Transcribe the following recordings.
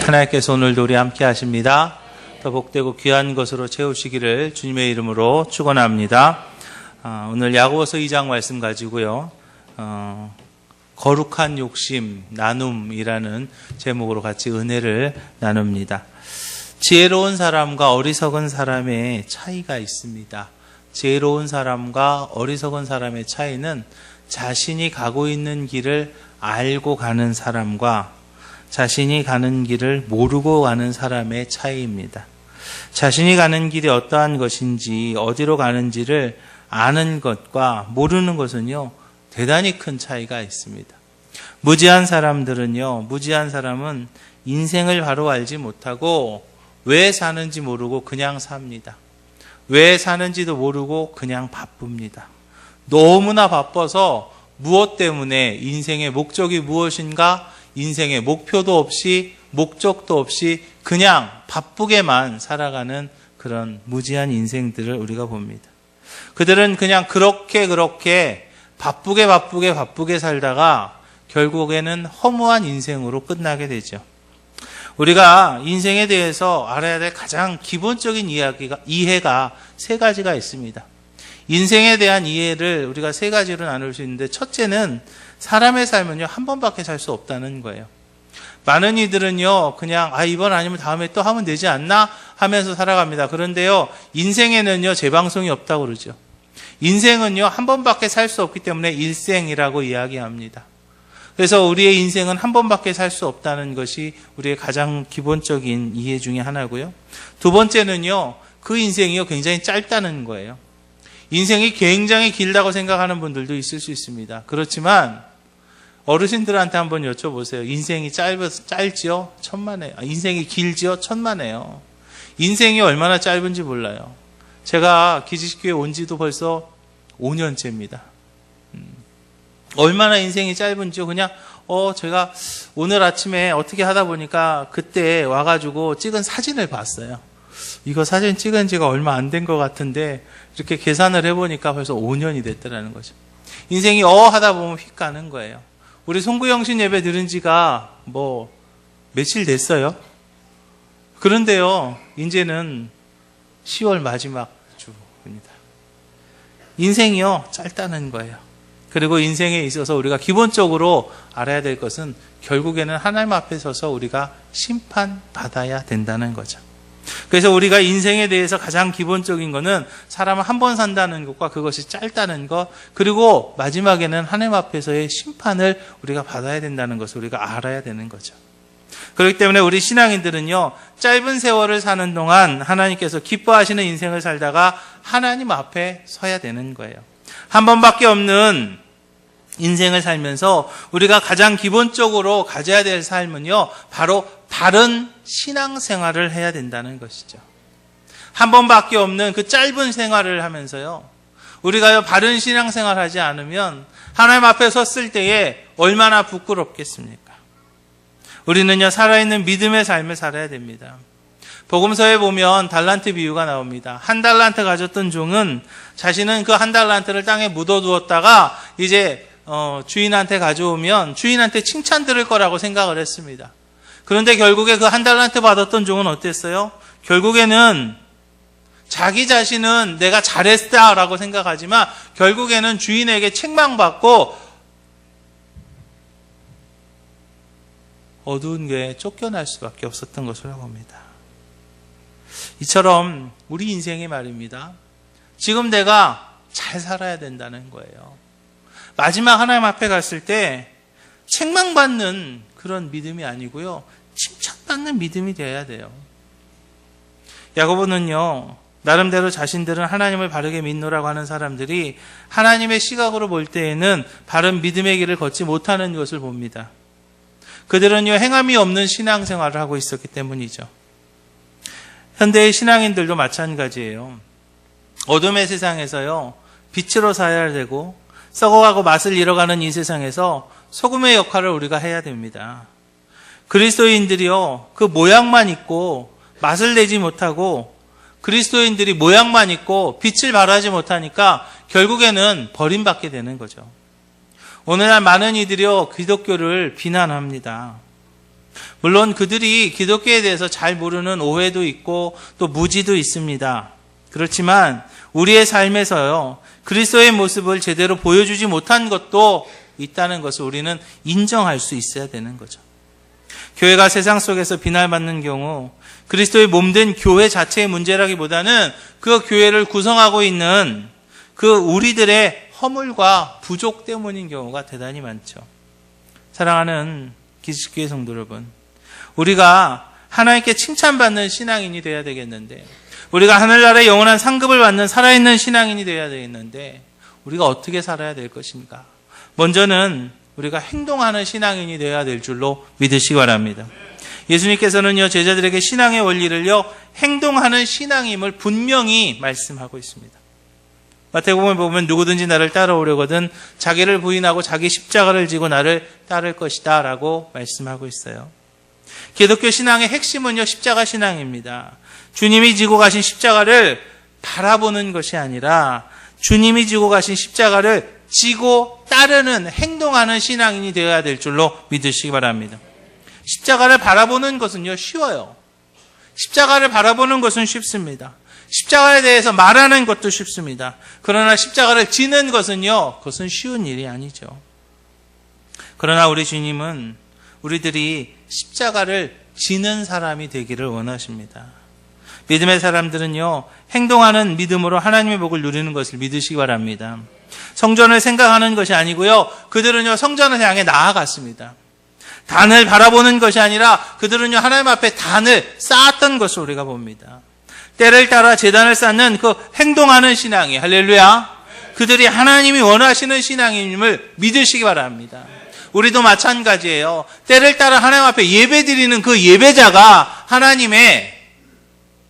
하나님께서 오늘도 우리 함께 하십니다. 더 복되고 귀한 것으로 채우시기를 주님의 이름으로 축원합니다. 오늘 야고보서 2장 말씀 가지고요. 거룩한 욕심 나눔이라는 제목으로 같이 은혜를 나눕니다. 지혜로운 사람과 어리석은 사람의 차이가 있습니다. 지혜로운 사람과 어리석은 사람의 차이는 자신이 가고 있는 길을 알고 가는 사람과 자신이 가는 길을 모르고 가는 사람의 차이입니다. 자신이 가는 길이 어떠한 것인지 어디로 가는지를 아는 것과 모르는 것은요, 대단히 큰 차이가 있습니다. 무지한 사람은 인생을 바로 알지 못하고 왜 사는지 모르고 그냥 삽니다. 왜 사는지도 모르고 그냥 바쁩니다. 너무나 바빠서 무엇 때문에 인생의 목적이 무엇인가, 인생의 목표도 없이 목적도 없이 그냥 바쁘게만 살아가는 그런 무지한 인생들을 우리가 봅니다. 그들은 그냥 그렇게 바쁘게 살다가 결국에는 허무한 인생으로 끝나게 되죠. 우리가 인생에 대해서 알아야 될 가장 기본적인 이해가 세 가지가 있습니다. 인생에 대한 이해를 우리가 세 가지로 나눌 수 있는데, 첫째는 사람의 삶은요, 한 번밖에 살 수 없다는 거예요. 많은 이들은요, 그냥 이번 아니면 다음에 또 하면 되지 않나 하면서 살아갑니다. 그런데요, 인생에는요, 재방송이 없다고 그러죠. 인생은요, 한 번밖에 살 수 없기 때문에 일생이라고 이야기합니다. 그래서 우리의 인생은 한 번밖에 살 수 없다는 것이 우리의 가장 기본적인 이해 중에 하나고요. 두 번째는요, 그 인생이요, 굉장히 짧다는 거예요. 인생이 굉장히 길다고 생각하는 분들도 있을 수 있습니다. 그렇지만 어르신들한테 한번 여쭤보세요. 인생이 짧지요? 천만에요. 인생이 길지요? 천만에요. 인생이 얼마나 짧은지 몰라요. 제가 기지식교회 온 지도 벌써 5년째입니다. 얼마나 인생이 짧은지요? 그냥 제가 오늘 아침에 어떻게 하다 보니까 그때 와가지고 찍은 사진을 봤어요. 이거 사진 찍은 지가 얼마 안 된 것 같은데 이렇게 계산을 해보니까 벌써 5년이 됐더라는 거죠. 인생이 하다 보면 휙 가는 거예요. 우리 송구영신 예배 들은 지가 며칠 됐어요. 그런데요, 이제는 10월 마지막 주입니다. 인생이요, 짧다는 거예요. 그리고 인생에 있어서 우리가 기본적으로 알아야 될 것은 결국에는 하나님 앞에 서서 우리가 심판받아야 된다는 거죠. 그래서 우리가 인생에 대해서 가장 기본적인 거는 사람은 한 번 산다는 것과 그것이 짧다는 것, 그리고 마지막에는 하나님 앞에서의 심판을 우리가 받아야 된다는 것을 우리가 알아야 되는 거죠. 그렇기 때문에 우리 신앙인들은요, 짧은 세월을 사는 동안 하나님께서 기뻐하시는 인생을 살다가 하나님 앞에 서야 되는 거예요. 한 번밖에 없는 인생을 살면서 우리가 가장 기본적으로 가져야 될 삶은요, 바로 바른 신앙생활을 해야 된다는 것이죠. 한 번밖에 없는 그 짧은 생활을 하면서요, 우리가 바른 신앙생활 하지 않으면 하나님 앞에 섰을 때에 얼마나 부끄럽겠습니까? 우리는요, 살아있는 믿음의 삶을 살아야 됩니다. 복음서에 보면 달란트 비유가 나옵니다. 한 달란트 가졌던 종은 자신은 그 한 달란트를 땅에 묻어두었다가 이제 주인한테 가져오면 주인한테 칭찬 들을 거라고 생각을 했습니다. 그런데 결국에 그 한 달란트 받았던 종은 어땠어요? 결국에는 자기 자신은 내가 잘했다라고 생각하지만 결국에는 주인에게 책망받고 어두운 게 쫓겨날 수밖에 없었던 것으로 봅니다. 이처럼 우리 인생이 말입니다. 지금 내가 잘 살아야 된다는 거예요. 마지막 하나님 앞에 갔을 때 책망받는 그런 믿음이 아니고요, 칭찬받는 믿음이 되어야 돼요. 야고보는요, 나름대로 자신들은 하나님을 바르게 믿노라고 하는 사람들이 하나님의 시각으로 볼 때에는 바른 믿음의 길을 걷지 못하는 것을 봅니다. 그들은요, 행함이 없는 신앙생활을 하고 있었기 때문이죠. 현대의 신앙인들도 마찬가지예요. 어둠의 세상에서요, 빛으로 살아야 되고 썩어가고 맛을 잃어가는 이 세상에서 소금의 역할을 우리가 해야 됩니다. 그리스도인들이요, 그 모양만 있고 맛을 내지 못하고 그리스도인들이 모양만 있고 빛을 발하지 못하니까 결국에는 버림받게 되는 거죠. 오늘날 많은 이들이요, 기독교를 비난합니다. 물론 그들이 기독교에 대해서 잘 모르는 오해도 있고 또 무지도 있습니다. 그렇지만 우리의 삶에서요, 그리스도의 모습을 제대로 보여주지 못한 것도 있다는 것을 우리는 인정할 수 있어야 되는 거죠. 교회가 세상 속에서 비난받는 경우 그리스도의 몸된 교회 자체의 문제라기보다는 그 교회를 구성하고 있는 그 우리들의 허물과 부족 때문인 경우가 대단히 많죠. 사랑하는 기독교의 성도 여러분, 우리가 하나님께 칭찬받는 신앙인이 되어야 되겠는데, 우리가 하늘나라의 영원한 상급을 받는 살아있는 신앙인이 되어야 되겠는데, 우리가 어떻게 살아야 될 것인가? 먼저는 우리가 행동하는 신앙인이 되어야 될 줄로 믿으시기 바랍니다. 예수님께서는요, 제자들에게 신앙의 원리를요, 행동하는 신앙임을 분명히 말씀하고 있습니다. 마태복음을 보면 누구든지 나를 따라오려거든 자기를 부인하고 자기 십자가를 지고 나를 따를 것이다 라고 말씀하고 있어요. 기독교 신앙의 핵심은요, 십자가 신앙입니다. 주님이 지고 가신 십자가를 바라보는 것이 아니라 주님이 지고 가신 십자가를 지고 따르는, 행동하는 신앙인이 되어야 될 줄로 믿으시기 바랍니다. 십자가를 바라보는 것은요, 쉬워요. 십자가를 바라보는 것은 쉽습니다. 십자가에 대해서 말하는 것도 쉽습니다. 그러나 십자가를 지는 것은요, 그것은 쉬운 일이 아니죠. 그러나 우리 주님은 우리들이 십자가를 지는 사람이 되기를 원하십니다. 믿음의 사람들은요, 행동하는 믿음으로 하나님의 복을 누리는 것을 믿으시기 바랍니다. 성전을 생각하는 것이 아니고요, 그들은요, 성전을 향해 나아갔습니다. 단을 바라보는 것이 아니라 그들은요, 하나님 앞에 단을 쌓았던 것을 우리가 봅니다. 때를 따라 제단을 쌓는 그 행동하는 신앙이, 할렐루야, 그들이 하나님이 원하시는 신앙임을 믿으시기 바랍니다. 우리도 마찬가지예요. 때를 따라 하나님 앞에 예배드리는 그 예배자가 하나님의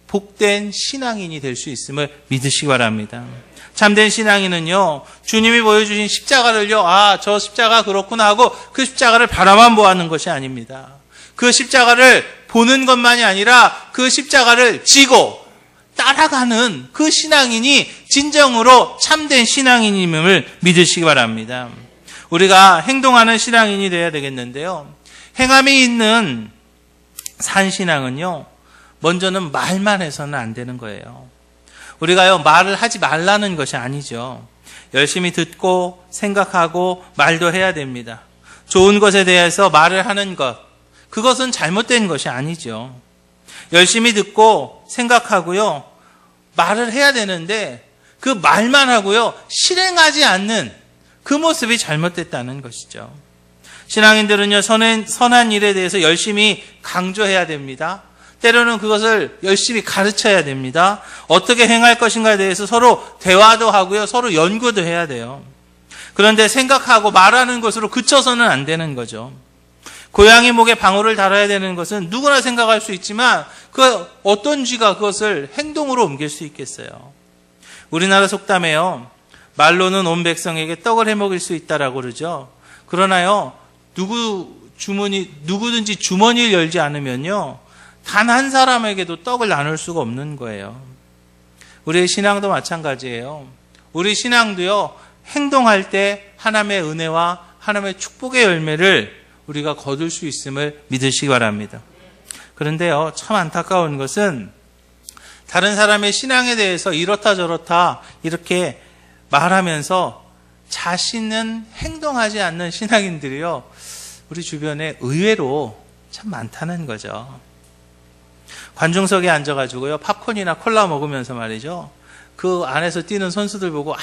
복된 신앙인이 될 수 있음을 믿으시기 바랍니다. 참된 신앙인은요, 주님이 보여주신 십자가를요, 저 십자가 그렇구나 하고 그 십자가를 바라만 보아하는 것이 아닙니다. 그 십자가를 보는 것만이 아니라 그 십자가를 지고 따라가는 그 신앙인이 진정으로 참된 신앙인임을 믿으시기 바랍니다. 우리가 행동하는 신앙인이 되어야 되겠는데요, 행함이 있는 산신앙은요, 먼저는 말만 해서는 안 되는 거예요. 우리가요, 말을 하지 말라는 것이 아니죠. 열심히 듣고 생각하고 말도 해야 됩니다. 좋은 것에 대해서 말을 하는 것, 그것은 잘못된 것이 아니죠. 열심히 듣고 생각하고요, 말을 해야 되는데 그 말만 하고요, 실행하지 않는 그 모습이 잘못됐다는 것이죠. 신앙인들은요, 선한 일에 대해서 열심히 강조해야 됩니다. 때로는 그것을 열심히 가르쳐야 됩니다. 어떻게 행할 것인가에 대해서 서로 대화도 하고요, 서로 연구도 해야 돼요. 그런데 생각하고 말하는 것으로 그쳐서는 안 되는 거죠. 고양이 목에 방울을 달아야 되는 것은 누구나 생각할 수 있지만 그 어떤 쥐가 그것을 행동으로 옮길 수 있겠어요. 우리나라 속담에요, 말로는 온 백성에게 떡을 해먹일 수 있다라고 그러죠. 그러나요, 누구든지 주머니를 열지 않으면요, 단 한 사람에게도 떡을 나눌 수가 없는 거예요. 우리의 신앙도 마찬가지예요. 우리 신앙도요, 행동할 때 하나님의 은혜와 하나님의 축복의 열매를 우리가 거둘 수 있음을 믿으시기 바랍니다. 그런데요, 참 안타까운 것은 다른 사람의 신앙에 대해서 이렇다 저렇다 이렇게 말하면서 자신은 행동하지 않는 신앙인들이요, 우리 주변에 의외로 참 많다는 거죠. 관중석에 앉아가지고요, 팝콘이나 콜라 먹으면서 말이죠, 그 안에서 뛰는 선수들 보고,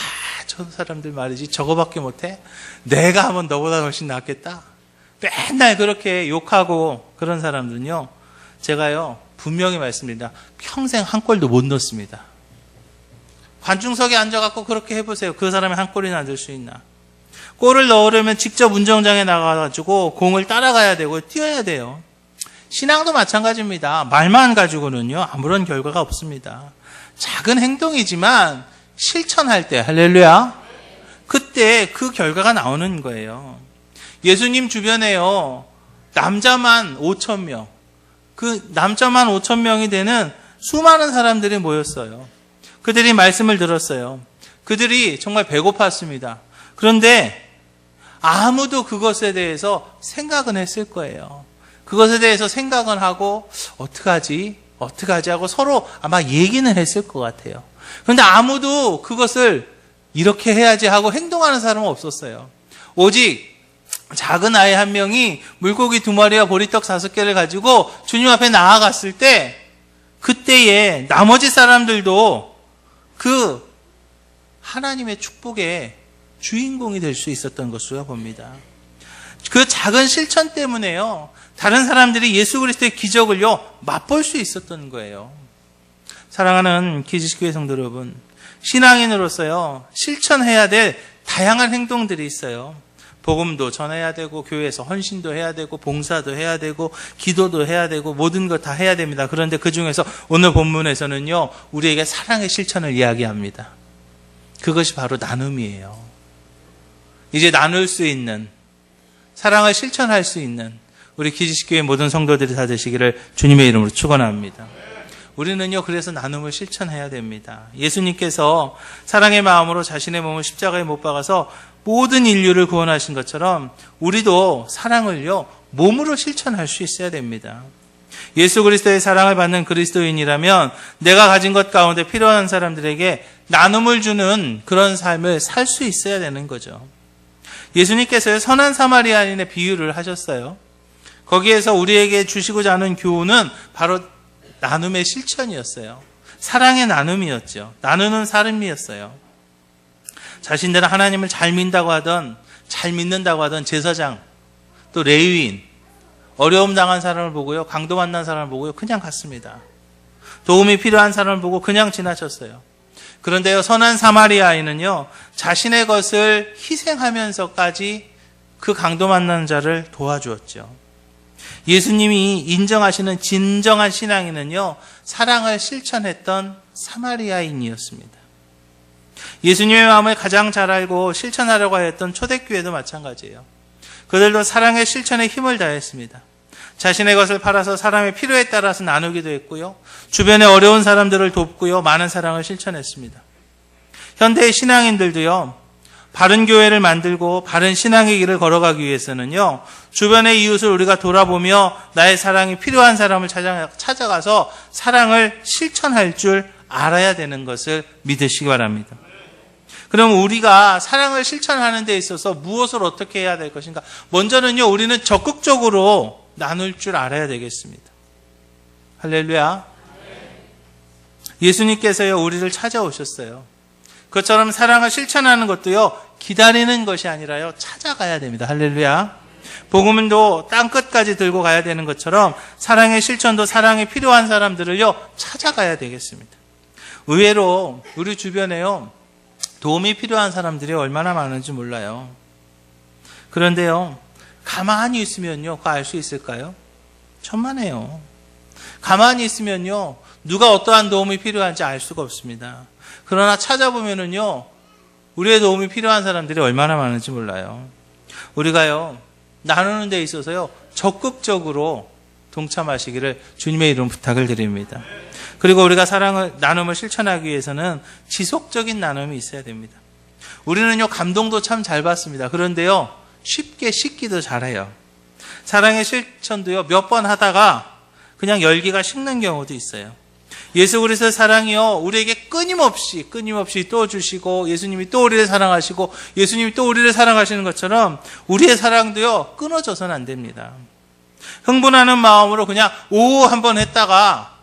저 사람들 말이지 저거밖에 못해? 내가 하면 너보다 훨씬 낫겠다? 맨날 그렇게 욕하고 그런 사람들은요, 제가요, 분명히 말씀드립니다. 평생 한 골도 못 넣습니다. 관중석에 앉아갖고 그렇게 해보세요. 그 사람이 한 골이나 넣을 수 있나? 골을 넣으려면 직접 운동장에 나가가지고 공을 따라가야 되고 뛰어야 돼요. 신앙도 마찬가지입니다. 말만 가지고는요, 아무런 결과가 없습니다. 작은 행동이지만 실천할 때, 할렐루야, 그때 그 결과가 나오는 거예요. 예수님 주변에요, 남자만 5,000명, 그 남자만 5,000명이 되는 수많은 사람들이 모였어요. 그들이 말씀을 들었어요. 그들이 정말 배고팠습니다. 그런데 아무도 그것에 대해서 생각은 했을 거예요. 그것에 대해서 생각은 하고 어떡하지 하고 서로 아마 얘기는 했을 것 같아요. 그런데 아무도 그것을 이렇게 해야지 하고 행동하는 사람은 없었어요. 오직 작은 아이 한 명이 물고기 2마리와 보리떡 5개를 가지고 주님 앞에 나아갔을 때, 그때에 나머지 사람들도 그 하나님의 축복의 주인공이 될 수 있었던 것으로 봅니다. 그 작은 실천 때문에요, 다른 사람들이 예수 그리스도의 기적을요 맛볼 수 있었던 거예요. 사랑하는 기지식교회 성도 여러분, 신앙인으로서요 실천해야 될 다양한 행동들이 있어요. 복음도 전해야 되고, 교회에서 헌신도 해야 되고, 봉사도 해야 되고, 기도도 해야 되고, 모든 것 다 해야 됩니다. 그런데 그 중에서 오늘 본문에서는요 우리에게 사랑의 실천을 이야기합니다. 그것이 바로 나눔이에요. 이제 나눌 수 있는, 사랑을 실천할 수 있는 우리 기지식교회 모든 성도들이 다 되시기를 주님의 이름으로 축원합니다. 우리는요 그래서 나눔을 실천해야 됩니다. 예수님께서 사랑의 마음으로 자신의 몸을 십자가에 못 박아서 모든 인류를 구원하신 것처럼 우리도 사랑을요 몸으로 실천할 수 있어야 됩니다. 예수 그리스도의 사랑을 받는 그리스도인이라면 내가 가진 것 가운데 필요한 사람들에게 나눔을 주는 그런 삶을 살 수 있어야 되는 거죠. 예수님께서 선한 사마리아인의 비유를 하셨어요. 거기에서 우리에게 주시고자 하는 교훈은 바로 나눔의 실천이었어요. 사랑의 나눔이었죠. 나누는 삶이었어요. 자신들은 하나님을 잘 믿는다고 하던 제사장, 또 레위인, 어려움 당한 사람을 보고요, 강도 만난 사람을 보고요 그냥 갔습니다. 도움이 필요한 사람을 보고 그냥 지나쳤어요. 그런데요 선한 사마리아인은요 자신의 것을 희생하면서까지 그 강도 만난 자를 도와주었죠. 예수님이 인정하시는 진정한 신앙인은요 사랑을 실천했던 사마리아인이었습니다. 예수님의 마음을 가장 잘 알고 실천하려고 했던 초대교회도 마찬가지예요. 그들도 사랑의 실천에 힘을 다했습니다. 자신의 것을 팔아서 사람의 필요에 따라서 나누기도 했고요, 주변의 어려운 사람들을 돕고요, 많은 사랑을 실천했습니다. 현대의 신앙인들도요 바른 교회를 만들고 바른 신앙의 길을 걸어가기 위해서는요 주변의 이웃을 우리가 돌아보며 나의 사랑이 필요한 사람을 찾아가서 사랑을 실천할 줄 알아야 되는 것을 믿으시기 바랍니다. 그럼 우리가 사랑을 실천하는 데 있어서 무엇을 어떻게 해야 될 것인가? 먼저는요 우리는 적극적으로 나눌 줄 알아야 되겠습니다. 할렐루야. 예수님께서요 우리를 찾아오셨어요. 그것처럼 사랑을 실천하는 것도요 기다리는 것이 아니라요 찾아가야 됩니다. 할렐루야. 복음도 땅끝까지 들고 가야 되는 것처럼 사랑의 실천도 사랑이 필요한 사람들을요 찾아가야 되겠습니다. 의외로 우리 주변에요 도움이 필요한 사람들이 얼마나 많은지 몰라요. 그런데요 가만히 있으면요 그거 알 수 있을까요? 천만에요. 가만히 있으면요 누가 어떠한 도움이 필요한지 알 수가 없습니다. 그러나 찾아보면은요 우리의 도움이 필요한 사람들이 얼마나 많은지 몰라요. 우리가요 나누는 데 있어서요 적극적으로 동참하시기를 주님의 이름 부탁을 드립니다. 그리고 우리가 나눔을 실천하기 위해서는 지속적인 나눔이 있어야 됩니다. 우리는요 감동도 참 잘 받습니다. 그런데요 쉽게 식기도 잘해요. 사랑의 실천도요 몇 번 하다가 그냥 열기가 식는 경우도 있어요. 예수 그리스도의 사랑이요 우리에게 끊임없이 또 주시고, 예수님이 또 우리를 사랑하시고, 예수님이 또 우리를 사랑하시는 것처럼 우리의 사랑도요 끊어져서는 안 됩니다. 흥분하는 마음으로 그냥 오 한번 했다가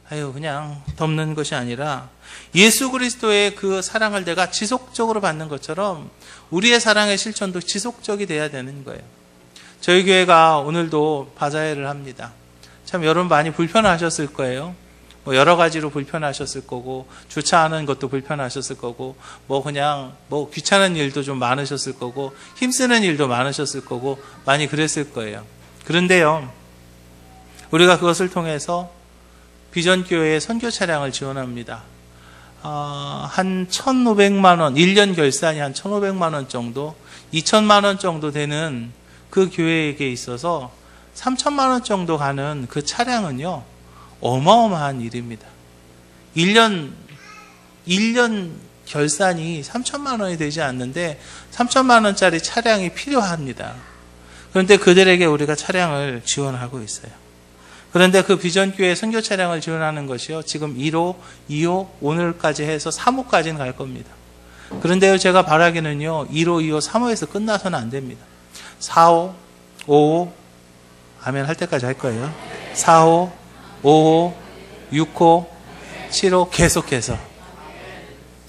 그냥 덮는 것이 아니라 예수 그리스도의 그 사랑을 내가 지속적으로 받는 것처럼 우리의 사랑의 실천도 지속적이 돼야 되는 거예요. 저희 교회가 오늘도 바자회를 합니다. 참 여러분 많이 불편하셨을 거예요. 여러 가지로 불편하셨을 거고, 주차하는 것도 불편하셨을 거고, 그냥 귀찮은 일도 좀 많으셨을 거고, 힘쓰는 일도 많으셨을 거고, 많이 그랬을 거예요. 그런데요, 우리가 그것을 통해서 비전교회의 선교 차량을 지원합니다. 한 1,500만 원, 1년 결산이 한 1,500만 원 정도, 2,000만 원 정도 되는 그 교회에게 있어서 3,000만 원 정도 가는 그 차량은요, 어마어마한 일입니다. 1년 결산이 3,000만 원이 되지 않는데 3,000만 원짜리 차량이 필요합니다. 그런데 그들에게 우리가 차량을 지원하고 있어요. 그런데 그 비전교회 선교 차량을 지원하는 것이요, 지금 1호, 2호, 오늘까지 해서 3호까지는 갈 겁니다. 그런데요, 제가 바라기는요, 1호, 2호, 3호에서 끝나서는 안 됩니다. 4호, 5호, 아멘 할 때까지 할 거예요. 4호, 5호, 6호, 7호, 계속해서.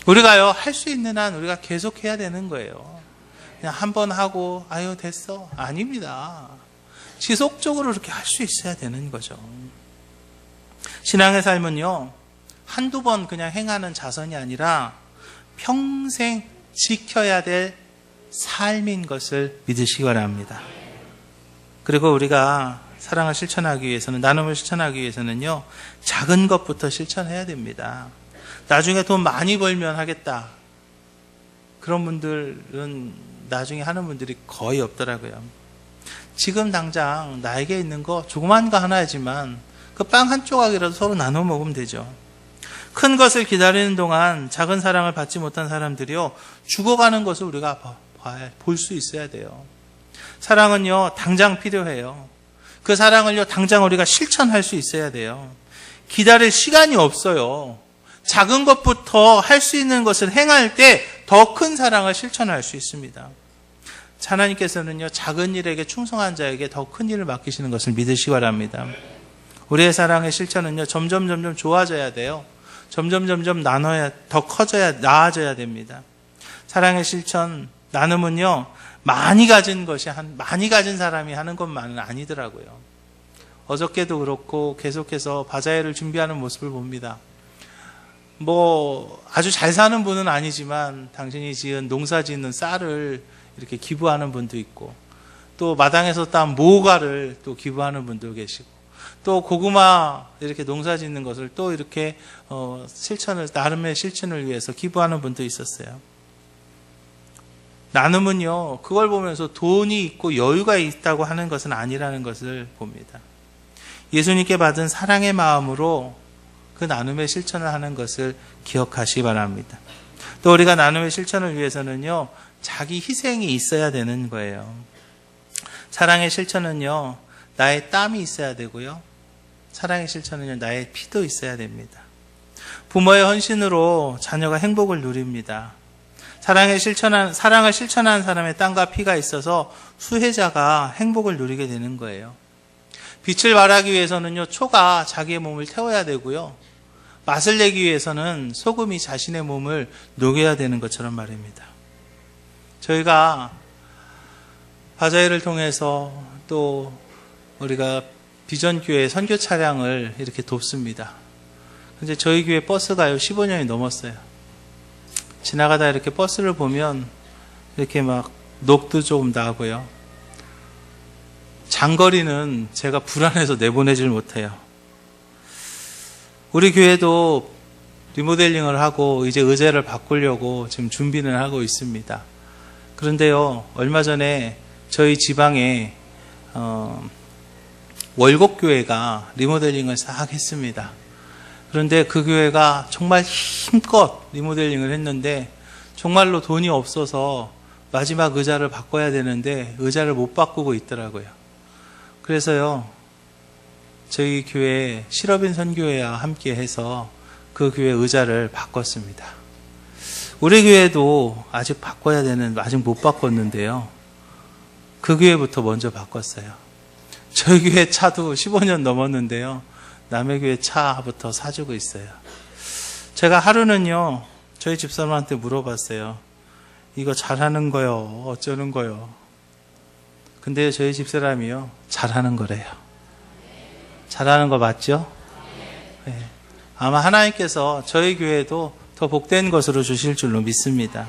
우리가요, 할 수 있는 한 우리가 계속해야 되는 거예요. 그냥 한 번 하고, 아유, 됐어. 아닙니다. 지속적으로 이렇게 할 수 있어야 되는 거죠. 신앙의 삶은요, 한두 번 그냥 행하는 자선이 아니라 평생 지켜야 될 삶인 것을 믿으시기 바랍니다. 그리고 우리가 사랑을 실천하기 위해서는, 나눔을 실천하기 위해서는요, 작은 것부터 실천해야 됩니다. 나중에 돈 많이 벌면 하겠다. 그런 분들은 나중에 하는 분들이 거의 없더라고요. 지금 당장 나에게 있는 거 조그만 거 하나이지만 그 빵 한 조각이라도 서로 나눠 먹으면 되죠. 큰 것을 기다리는 동안 작은 사랑을 받지 못한 사람들이요, 죽어가는 것을 우리가 볼 수 있어야 돼요. 사랑은요, 당장 필요해요. 그 사랑을요, 당장 우리가 실천할 수 있어야 돼요. 기다릴 시간이 없어요. 작은 것부터 할 수 있는 것을 행할 때 더 큰 사랑을 실천할 수 있습니다. 하나님께서는요, 작은 일에게 충성한 자에게 더 큰 일을 맡기시는 것을 믿으시기 바랍니다. 우리의 사랑의 실천은요, 점점 좋아져야 돼요. 점점 나눠야, 더 커져야, 나아져야 됩니다. 사랑의 실천, 나눔은요, 많이 가진 사람이 하는 것만은 아니더라고요. 어저께도 그렇고 계속해서 바자회를 준비하는 모습을 봅니다. 아주 잘 사는 분은 아니지만 당신이 지은 농사 짓는 쌀을 이렇게 기부하는 분도 있고, 또 마당에서 딴 모과를 또 기부하는 분도 계시고, 또 고구마 이렇게 농사 짓는 것을 또 이렇게 나름의 실천을 위해서 기부하는 분도 있었어요. 나눔은요, 그걸 보면서 돈이 있고 여유가 있다고 하는 것은 아니라는 것을 봅니다. 예수님께 받은 사랑의 마음으로 그 나눔의 실천을 하는 것을 기억하시기 바랍니다. 또 우리가 나눔의 실천을 위해서는요, 자기 희생이 있어야 되는 거예요. 사랑의 실천은요, 나의 땀이 있어야 되고요, 사랑의 실천은요, 나의 피도 있어야 됩니다. 부모의 헌신으로 자녀가 행복을 누립니다. 사랑을 실천한 사람의 땀과 피가 있어서 수혜자가 행복을 누리게 되는 거예요. 빛을 발하기 위해서는요, 초가 자기의 몸을 태워야 되고요, 맛을 내기 위해서는 소금이 자신의 몸을 녹여야 되는 것처럼 말입니다. 저희가 바자회를 통해서 또 우리가 비전교회 선교 차량을 이렇게 돕습니다. 근데 저희 교회 버스가요, 15년이 넘었어요. 지나가다 이렇게 버스를 보면 이렇게 막 녹도 좀 나고요. 장거리는 제가 불안해서 내보내질 못해요. 우리 교회도 리모델링을 하고 이제 의자를 바꾸려고 지금 준비는 하고 있습니다. 그런데요, 얼마 전에 저희 지방에 월곡교회가 리모델링을 싹 했습니다. 그런데 그 교회가 정말 힘껏 리모델링을 했는데 정말로 돈이 없어서 마지막 의자를 바꿔야 되는데 의자를 못 바꾸고 있더라고요. 그래서요, 저희 교회 실업인 선교회와 함께 해서 그 교회 의자를 바꿨습니다. 우리 교회도 아직 못 바꿨는데요, 그 교회부터 먼저 바꿨어요. 저희 교회 차도 15년 넘었는데요, 남의 교회 차부터 사주고 있어요. 제가 하루는요, 저희 집사람한테 물어봤어요. 이거 잘하는 거요, 어쩌는 거요. 근데 저희 집사람이요, 잘하는 거래요. 잘하는 거 맞죠? 네. 아마 하나님께서 저희 교회도 더 복된 것으로 주실 줄로 믿습니다.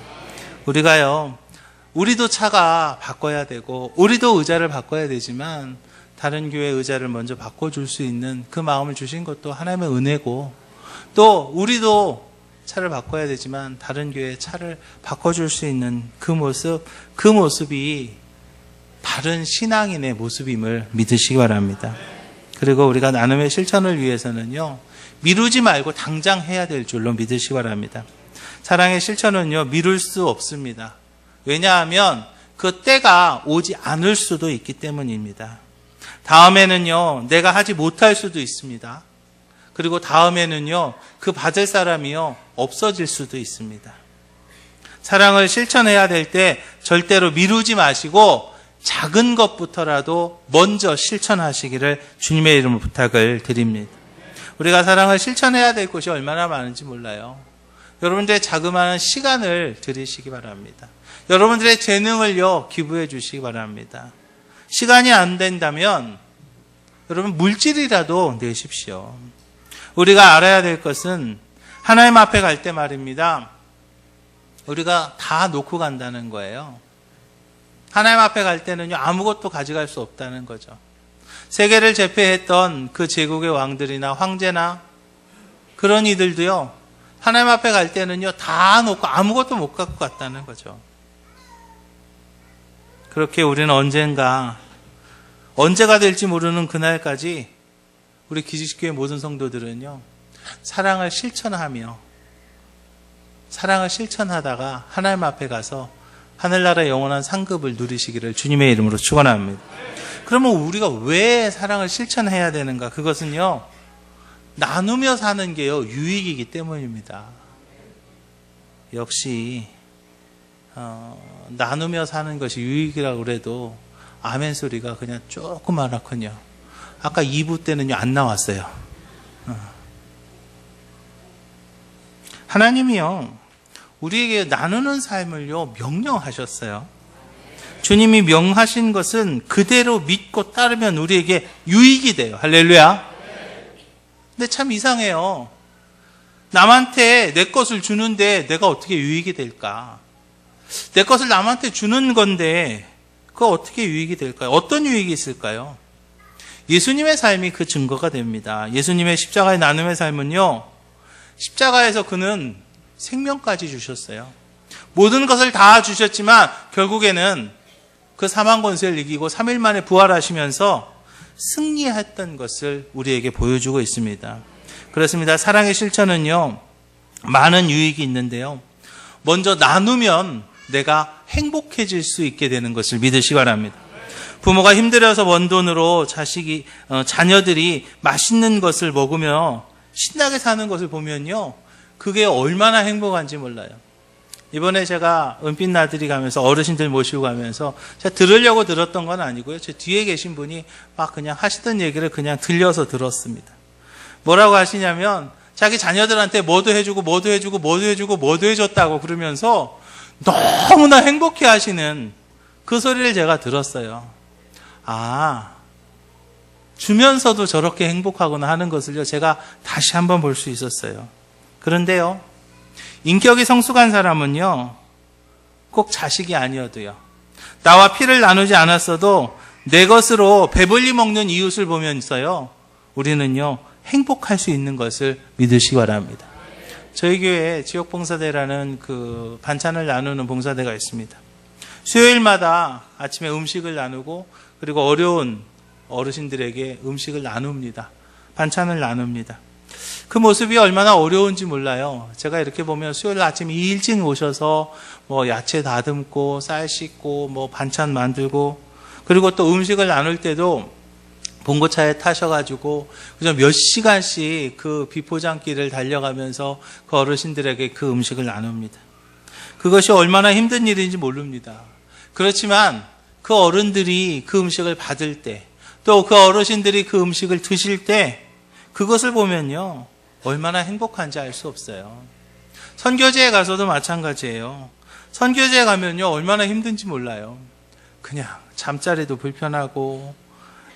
우리도 차가 바꿔야 되고 우리도 의자를 바꿔야 되지만 다른 교회 의자를 먼저 바꿔줄 수 있는 그 마음을 주신 것도 하나님의 은혜고, 또 우리도 차를 바꿔야 되지만 다른 교회 차를 바꿔줄 수 있는 그 모습이 바른 신앙인의 모습임을 믿으시기 바랍니다. 그리고 우리가 나눔의 실천을 위해서는요, 미루지 말고 당장 해야 될 줄로 믿으시기 바랍니다. 사랑의 실천은요, 미룰 수 없습니다. 왜냐하면 그 때가 오지 않을 수도 있기 때문입니다. 다음에는요, 내가 하지 못할 수도 있습니다. 그리고 다음에는요, 그 받을 사람이요, 없어질 수도 있습니다. 사랑을 실천해야 될 때 절대로 미루지 마시고 작은 것부터라도 먼저 실천하시기를 주님의 이름으로 부탁을 드립니다. 우리가 사랑을 실천해야 될 곳이 얼마나 많은지 몰라요. 여러분들의 자그마한 시간을 드리시기 바랍니다. 여러분들의 재능을요, 기부해 주시기 바랍니다. 시간이 안 된다면 여러분 물질이라도 내십시오. 우리가 알아야 될 것은 하나님 앞에 갈 때 말입니다. 우리가 다 놓고 간다는 거예요. 하나님 앞에 갈 때는요, 아무것도 가져갈 수 없다는 거죠. 세계를 제패했던 그 제국의 왕들이나 황제나 그런 이들도요, 하나님 앞에 갈 때는요, 다 놓고 아무것도 못 갖고 갔다는 거죠. 그렇게 우리는 언제가 될지 모르는 그날까지 우리 기지교회 모든 성도들은요, 사랑을 실천하다가 하나님 앞에 가서 하늘나라 영원한 상급을 누리시기를 주님의 이름으로 축원합니다. 그러면 우리가 왜 사랑을 실천해야 되는가? 그것은요, 나누며 사는 게요, 유익이기 때문입니다. 역시 나누며 사는 것이 유익이라고 그래도 아멘 소리가 그냥 조금 많았군요. 아까 2부 때는요, 안 나왔어요. 하나님이요, 우리에게 나누는 삶을요, 명령하셨어요. 주님이 명하신 것은 그대로 믿고 따르면 우리에게 유익이 돼요. 할렐루야. 근데 참 이상해요. 남한테 내 것을 주는데 내가 어떻게 유익이 될까? 내 것을 남한테 주는 건데 그거 어떻게 유익이 될까요? 어떤 유익이 있을까요? 예수님의 삶이 그 증거가 됩니다. 예수님의 십자가의 나눔의 삶은요, 십자가에서 그는 생명까지 주셨어요. 모든 것을 다 주셨지만 결국에는 그 사망 권세를 이기고 3일 만에 부활하시면서 승리했던 것을 우리에게 보여주고 있습니다. 그렇습니다. 사랑의 실천은요, 많은 유익이 있는데요, 먼저 나누면 내가 행복해질 수 있게 되는 것을 믿으시기 바랍니다. 부모가 힘들어서 번 돈으로 자녀들이 맛있는 것을 먹으며 신나게 사는 것을 보면요, 그게 얼마나 행복한지 몰라요. 이번에 제가 은빛 나들이 가면서 어르신들 모시고 가면서 제가 들으려고 들었던 건 아니고요. 제 뒤에 계신 분이 막 그냥 하시던 얘기를 그냥 들려서 들었습니다. 뭐라고 하시냐면 자기 자녀들한테 뭐도 해줬다고 그러면서 너무나 행복해 하시는 그 소리를 제가 들었어요. 아, 주면서도 저렇게 행복하구나 하는 것을요, 제가 다시 한번 볼 수 있었어요. 그런데요, 인격이 성숙한 사람은요, 꼭 자식이 아니어도요, 나와 피를 나누지 않았어도 내 것으로 배불리 먹는 이웃을 보면서요, 우리는요, 행복할 수 있는 것을 믿으시기 바랍니다. 저희 교회에 지역봉사대라는 그 반찬을 나누는 봉사대가 있습니다. 수요일마다 아침에 음식을 나누고 그리고 어려운 어르신들에게 음식을 나눕니다. 반찬을 나눕니다. 그 모습이 얼마나 어려운지 몰라요. 제가 이렇게 보면 수요일 아침 일찍 오셔서 뭐 야채 다듬고 쌀 씻고 뭐 반찬 만들고 그리고 또 음식을 나눌 때도 봉고차에 타셔가지고 그저 몇 시간씩 그 비포장길을 달려가면서 그 어르신들에게 그 음식을 나눕니다. 그것이 얼마나 힘든 일인지 모릅니다. 그렇지만 그 어른들이 그 음식을 받을 때, 또 그 어르신들이 그 음식을 드실 때 그것을 보면요, 얼마나 행복한지 알 수 없어요. 선교제에 가서도 마찬가지예요. 선교제에 가면요, 얼마나 힘든지 몰라요. 그냥 잠자리도 불편하고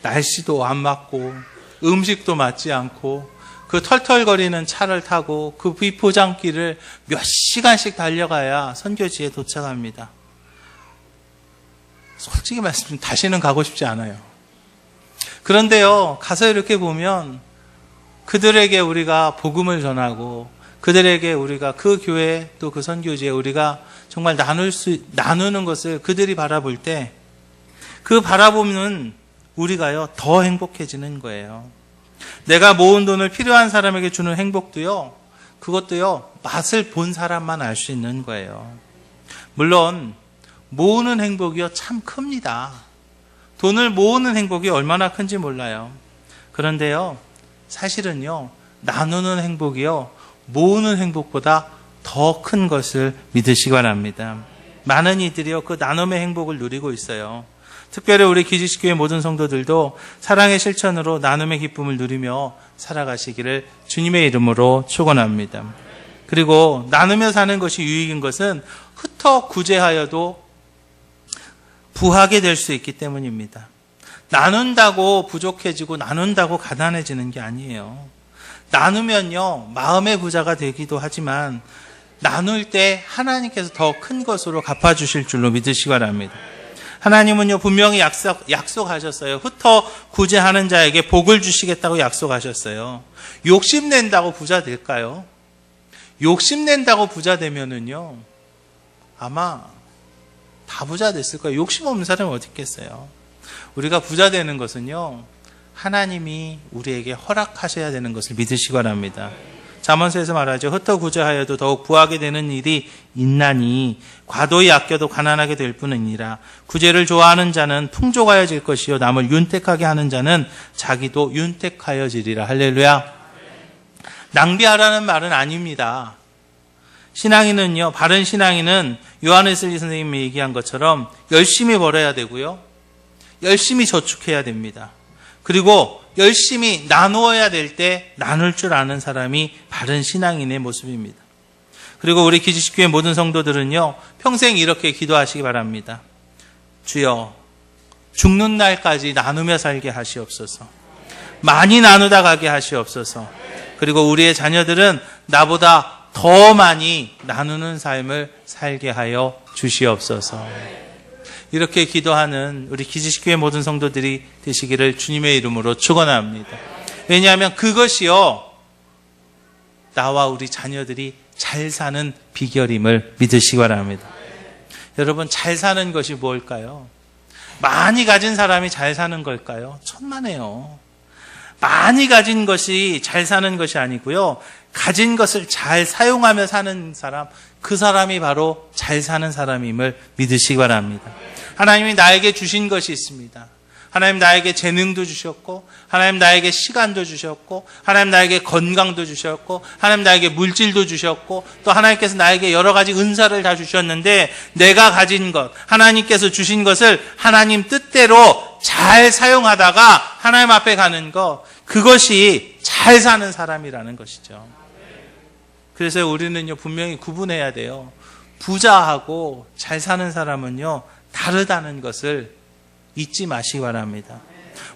날씨도 안 맞고 음식도 맞지 않고 그 털털거리는 차를 타고 그 비포장길을 몇 시간씩 달려가야 선교지에 도착합니다. 솔직히 말씀드리면 다시는 가고 싶지 않아요. 그런데요, 가서 이렇게 보면 그들에게 우리가 복음을 전하고 그들에게 우리가 그 교회 또 그 선교지에 우리가 정말 나누는 것을 그들이 바라볼 때 그 바라보면 우리가요, 더 행복해지는 거예요. 내가 모은 돈을 필요한 사람에게 주는 행복도요, 그것도요, 맛을 본 사람만 알 수 있는 거예요. 물론 모으는 행복이요 참 큽니다. 돈을 모으는 행복이 얼마나 큰지 몰라요. 그런데요, 사실은요, 나누는 행복이요, 모으는 행복보다 더 큰 것을 믿으시기 바랍니다. 많은 이들이요, 그 나눔의 행복을 누리고 있어요. 특별히 우리 기지식교회 모든 성도들도 사랑의 실천으로 나눔의 기쁨을 누리며 살아가시기를 주님의 이름으로 축원합니다. 그리고 나누며 사는 것이 유익인 것은 흩어 구제하여도 부하게 될 수 있기 때문입니다. 나눈다고 부족해지고 나눈다고 가난해지는 게 아니에요. 나누면요, 마음의 부자가 되기도 하지만 나눌 때 하나님께서 더 큰 것으로 갚아주실 줄로 믿으시기 바랍니다. 하나님은요, 분명히 약속하셨어요. 흩어 구제하는 자에게 복을 주시겠다고 약속하셨어요. 욕심낸다고 부자 될까요? 욕심낸다고 부자 되면은요, 아마 다 부자 됐을 거예요. 욕심 없는 사람이 어디 있겠어요? 우리가 부자 되는 것은요, 하나님이 우리에게 허락하셔야 되는 것을 믿으시기 바랍니다. 잠언서에서 말하죠. 흩어 구제하여도 더욱 부하게 되는 일이 있나니 과도히 아껴도 가난하게 될 뿐이니라. 구제를 좋아하는 자는 풍족하여질 것이요 남을 윤택하게 하는 자는 자기도 윤택하여지리라. 할렐루야. 낭비하라는 말은 아닙니다. 신앙인은요, 바른 신앙인은 요한웨슬리 선생님이 얘기한 것처럼 열심히 벌어야 되고요, 열심히 저축해야 됩니다. 그리고 열심히 나누어야 될 때 나눌 줄 아는 사람이 바른 신앙인의 모습입니다. 그리고 우리 기지식교회 모든 성도들은요, 평생 이렇게 기도하시기 바랍니다. 주여, 죽는 날까지 나누며 살게 하시옵소서. 많이 나누다 가게 하시옵소서. 그리고 우리의 자녀들은 나보다 더 많이 나누는 삶을 살게 하여 주시옵소서. 이렇게 기도하는 우리 기지식교회 모든 성도들이 되시기를 주님의 이름으로 축원합니다. 왜냐하면 그것이요, 나와 우리 자녀들이 잘 사는 비결임을 믿으시기 바랍니다. 여러분, 잘 사는 것이 뭘까요? 많이 가진 사람이 잘 사는 걸까요? 천만에요. 많이 가진 것이 잘 사는 것이 아니고요, 가진 것을 잘 사용하며 사는 사람, 그 사람이 바로 잘 사는 사람임을 믿으시기 바랍니다. 하나님이 나에게 주신 것이 있습니다. 하나님 나에게 재능도 주셨고, 하나님 나에게 시간도 주셨고, 하나님 나에게 건강도 주셨고, 하나님 나에게 물질도 주셨고, 또 하나님께서 나에게 여러 가지 은사를 다 주셨는데, 내가 가진 것, 하나님께서 주신 것을 하나님 뜻대로 잘 사용하다가 하나님 앞에 가는 것, 그것이 잘 사는 사람이라는 것이죠. 그래서 우리는요, 분명히 구분해야 돼요. 부자하고 잘 사는 사람은요, 다르다는 것을 잊지 마시기 바랍니다.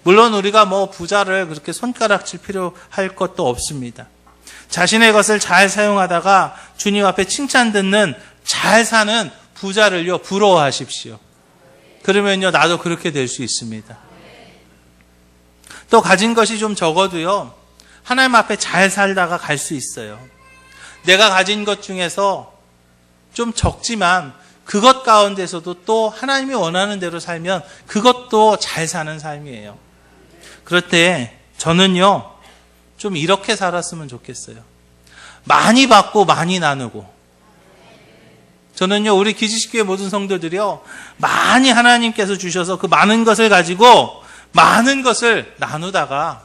물론 우리가 부자를 그렇게 손가락질 필요할 것도 없습니다. 자신의 것을 잘 사용하다가 주님 앞에 칭찬 듣는 잘 사는 부자를요, 부러워하십시오. 그러면요, 나도 그렇게 될 수 있습니다. 또 가진 것이 좀 적어도요, 하나님 앞에 잘 살다가 갈 수 있어요. 내가 가진 것 중에서 좀 적지만 그것 가운데서도 또 하나님이 원하는 대로 살면 그것도 잘 사는 삶이에요. 그럴 때 저는요, 좀 이렇게 살았으면 좋겠어요. 많이 받고 많이 나누고. 저는요, 우리 기지식교회 모든 성도들이요, 많이 하나님께서 주셔서 그 많은 것을 가지고 많은 것을 나누다가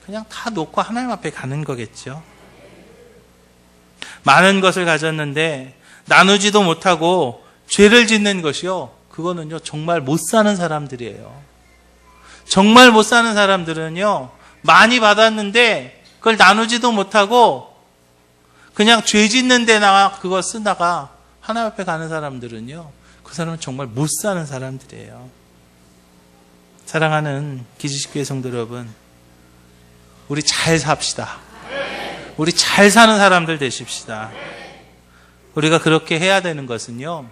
그냥 다 놓고 하나님 앞에 가는 거겠죠. 많은 것을 가졌는데 나누지도 못하고 죄를 짓는 것이요, 그거는요, 정말 못 사는 사람들이에요. 정말 못 사는 사람들은요, 많이 받았는데 그걸 나누지도 못하고 그냥 죄 짓는 데나 그거 쓰다가 하나님 앞에 가는 사람들은요, 그 사람은 정말 못 사는 사람들이에요. 사랑하는 기지식교회 성도 여러분, 우리 잘 삽시다. 우리 잘 사는 사람들 되십시다. 우리가 그렇게 해야 되는 것은요,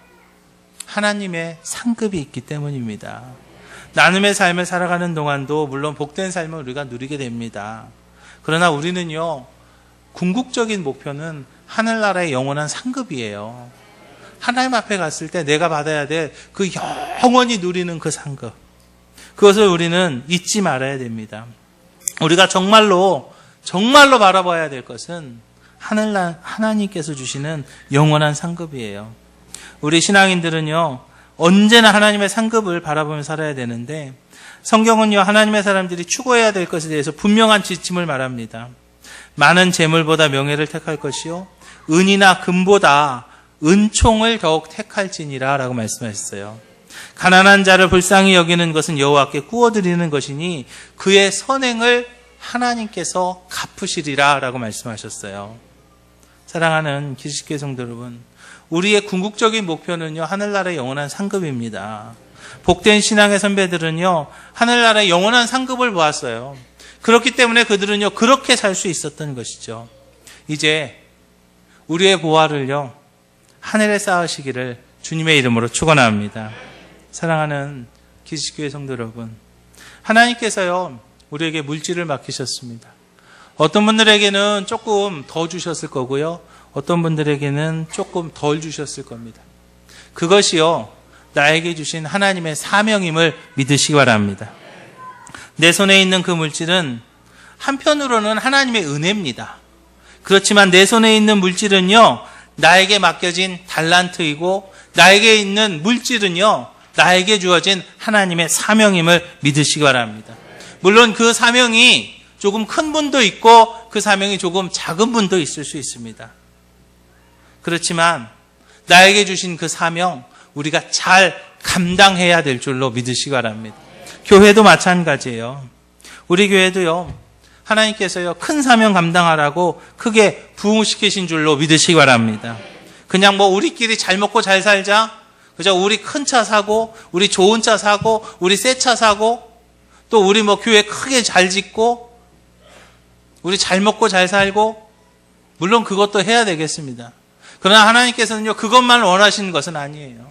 하나님의 상급이 있기 때문입니다. 나눔의 삶을 살아가는 동안도 물론 복된 삶을 우리가 누리게 됩니다. 그러나 우리는요, 궁극적인 목표는 하늘나라의 영원한 상급이에요. 하나님 앞에 갔을 때 내가 받아야 될 그 영원히 누리는 그 상급, 그것을 우리는 잊지 말아야 됩니다. 우리가 정말로 바라봐야 될 것은 하나님께서 주시는 영원한 상급이에요. 우리 신앙인들은요, 언제나 하나님의 상급을 바라보며 살아야 되는데 성경은요, 하나님의 사람들이 추구해야 될 것에 대해서 분명한 지침을 말합니다. 많은 재물보다 명예를 택할 것이요, 은이나 금보다 은총을 더욱 택할지니라 라고 말씀하셨어요. 가난한 자를 불쌍히 여기는 것은 여호와께 구워드리는 것이니 그의 선행을 하나님께서 갚으시리라 라고 말씀하셨어요. 사랑하는 기식교회 성도 여러분, 우리의 궁극적인 목표는요, 하늘나라의 영원한 상급입니다. 복된 신앙의 선배들은요, 하늘나라의 영원한 상급을 보았어요. 그렇기 때문에 그들은요, 그렇게 살 수 있었던 것이죠. 이제 우리의 보화를요, 하늘에 쌓으시기를 주님의 이름으로 축원합니다. 사랑하는 기식교회 성도 여러분, 하나님께서요, 우리에게 물질을 맡기셨습니다. 어떤 분들에게는 조금 더 주셨을 거고요, 어떤 분들에게는 조금 덜 주셨을 겁니다. 그것이요, 나에게 주신 하나님의 사명임을 믿으시기 바랍니다. 내 손에 있는 그 물질은 한편으로는 하나님의 은혜입니다. 그렇지만 내 손에 있는 물질은요, 나에게 맡겨진 달란트이고 나에게 있는 물질은요, 나에게 주어진 하나님의 사명임을 믿으시기 바랍니다. 물론 그 사명이 조금 큰 분도 있고 그 사명이 조금 작은 분도 있을 수 있습니다. 그렇지만 나에게 주신 그 사명, 우리가 잘 감당해야 될 줄로 믿으시기 바랍니다. 교회도 마찬가지예요. 우리 교회도요, 하나님께서요, 큰 사명 감당하라고 크게 부흥시키신 줄로 믿으시기 바랍니다. 그냥 뭐 우리끼리 잘 먹고 잘 살자, 그저 우리 큰 차 사고, 우리 좋은 차 사고, 우리 새 차 사고, 또 우리 뭐 교회 크게 잘 짓고, 우리 잘 먹고 잘 살고, 물론 그것도 해야 되겠습니다. 그러나 하나님께서는요, 그것만 원하시는 것은 아니에요.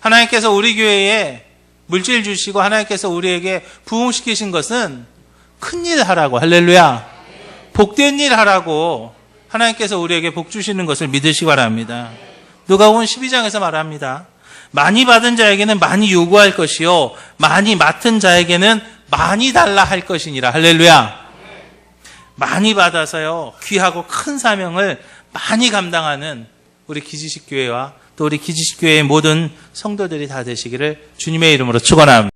하나님께서 우리 교회에 물질 주시고 하나님께서 우리에게 부흥시키신 것은 큰일 하라고, 할렐루야, 복된 일 하라고 하나님께서 우리에게 복 주시는 것을 믿으시기 바랍니다. 누가복음 12장에서 말합니다. 많이 받은 자에게는 많이 요구할 것이요, 많이 맡은 자에게는 많이 달라 할 것이니라. 할렐루야. 많이 받아서요, 귀하고 큰 사명을 많이 감당하는 우리 기지식 교회와 또 우리 기지식 교회의 모든 성도들이 다 되시기를 주님의 이름으로 축원합니다.